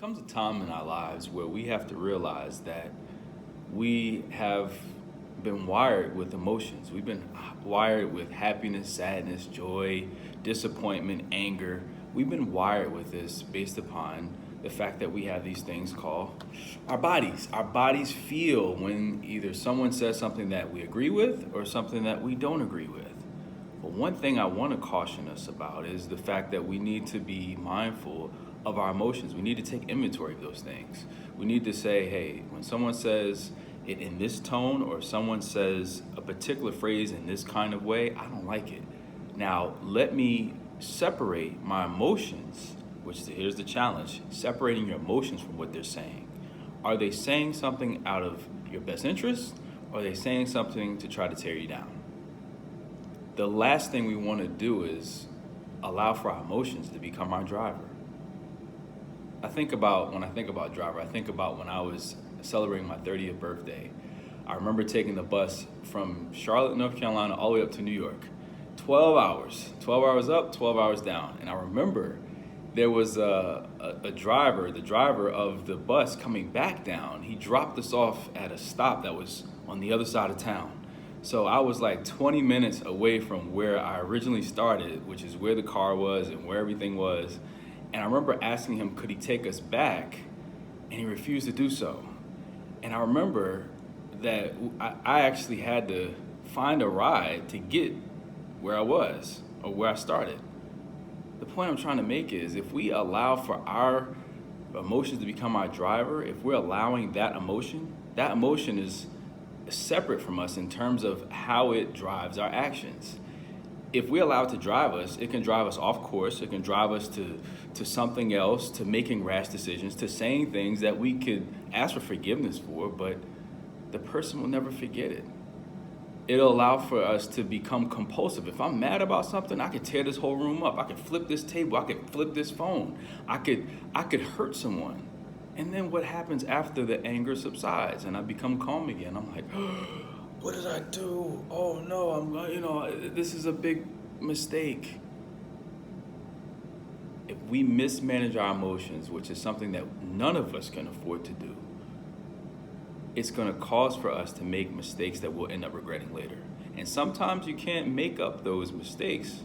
comes a time in our lives where we have to realize that we have been wired with emotions. We've been wired with happiness, sadness, joy, disappointment, anger. We've been wired with this based upon the fact that we have these things called our bodies. Our bodies feel when either someone says something that we agree with or something that we don't agree with. But one thing I want to caution us about is the fact that we need to be mindful of our emotions. We need to take inventory of those things. We need to say, hey, when someone says it in this tone or someone says a particular phrase in this kind of way, I don't like it. Now, let me separate my emotions, which here's the challenge, separating your emotions from what they're saying. Are they saying something out of your best interest, or are they saying something to try to tear you down? The last thing we want to do is allow for our emotions to become our driver. When I think about driver, I think about when I was celebrating my 30th birthday. I remember taking the bus from Charlotte, North Carolina, all the way up to New York. 12 hours up, 12 hours down. And I remember there was the driver of the bus coming back down. He dropped us off at a stop that was on the other side of town. So I was like 20 minutes away from where I originally started, which is where the car was and where everything was. And I remember asking him, could he take us back? And he refused to do so. And I remember that I actually had to find a ride to get where I was or where I started. The point I'm trying to make is if we allow for our emotions to become our driver, if we're allowing that emotion is separate from us in terms of how it drives our actions. If we allow it to drive us, it can drive us off course. It can drive us to something else, to making rash decisions, to saying things that we could ask for forgiveness for, but the person will never forget it. It'll allow for us to become compulsive. If I'm mad about something, I could tear this whole room up. I could flip this table. I could flip this phone. I could hurt someone. And then what happens after the anger subsides and I become calm again? I'm like, what did I do? Oh no, this is a big mistake. If we mismanage our emotions, which is something that none of us can afford to do, it's going to cause for us to make mistakes that we'll end up regretting later. And sometimes you can't make up those mistakes.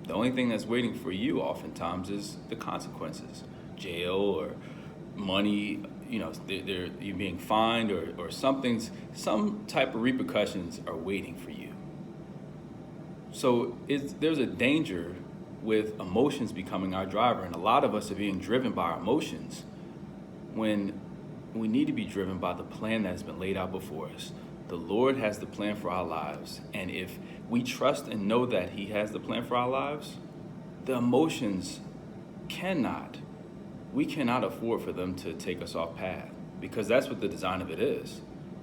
The only thing that's waiting for you oftentimes is the consequences, jail or money, you're being fined or some type of repercussions are waiting for you. So there's a danger with emotions becoming our driver, and a lot of us are being driven by our emotions when we need to be driven by the plan that has been laid out before us. The Lord has the plan for our lives, and if we trust and know that He has the plan for our lives, the emotions we cannot afford for them to take us off path, because that's what the design of it is.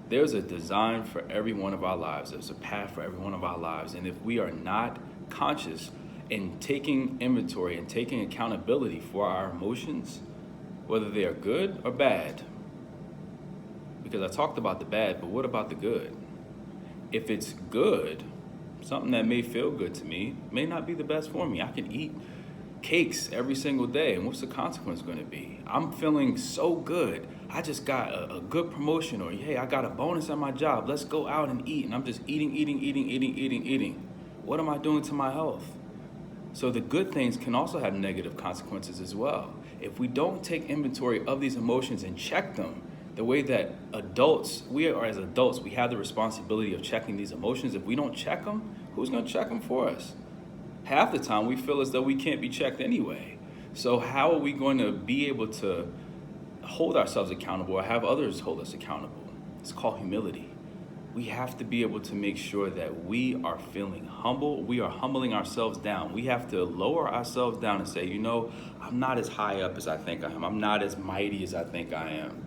There's a design for every one of our lives. There's a path for every one of our lives. And if we are not conscious in taking inventory and taking accountability for our emotions, whether they are good or bad, because I talked about the bad, but what about the good? If it's good, something that may feel good to me may not be the best for me. I can eat cakes every single day, and what's the consequence going to be? I'm feeling so good. I just got a good promotion, or hey, I got a bonus at my job. Let's go out and eat, and I'm just eating. What am I doing to my health? So the good things can also have negative consequences as well. If we don't take inventory of these emotions and check them, the way that we have the responsibility of checking these emotions. If we don't check them, who's going to check them for us? Half the time we feel as though we can't be checked anyway. So how are we going to be able to hold ourselves accountable or have others hold us accountable? It's called humility. We have to be able to make sure that we are feeling humble. We are humbling ourselves down. We have to lower ourselves down and say, I'm not as high up as I think I am. I'm not as mighty as I think I am.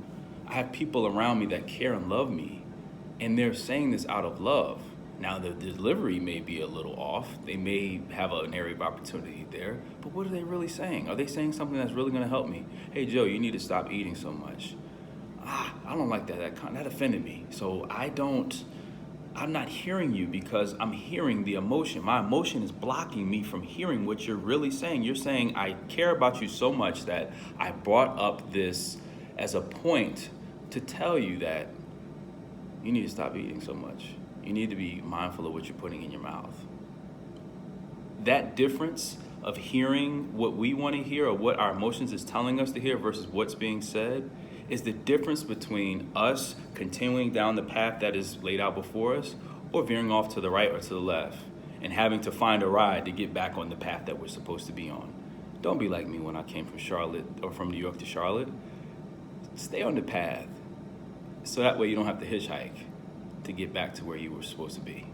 I have people around me that care and love me, and they're saying this out of love. Now, the delivery may be a little off. They may have an area of opportunity there, but what are they really saying? Are they saying something that's really going to help me? Hey, Joe, you need to stop eating so much. I don't like that. That offended me. So I don't I'm not hearing you because I'm hearing the emotion. My emotion is blocking me from hearing what you're really saying. You're saying, I care about you so much that I brought up this as a point to tell you that you need to stop eating so much. You need to be mindful of what you're putting in your mouth. That difference of hearing what we want to hear or what our emotions is telling us to hear versus what's being said is the difference between us continuing down the path that is laid out before us or veering off to the right or to the left and having to find a ride to get back on the path that we're supposed to be on. Don't be like me when I came from Charlotte or from New York to Charlotte. Stay on the path so that way you don't have to hitchhike to get back to where you were supposed to be.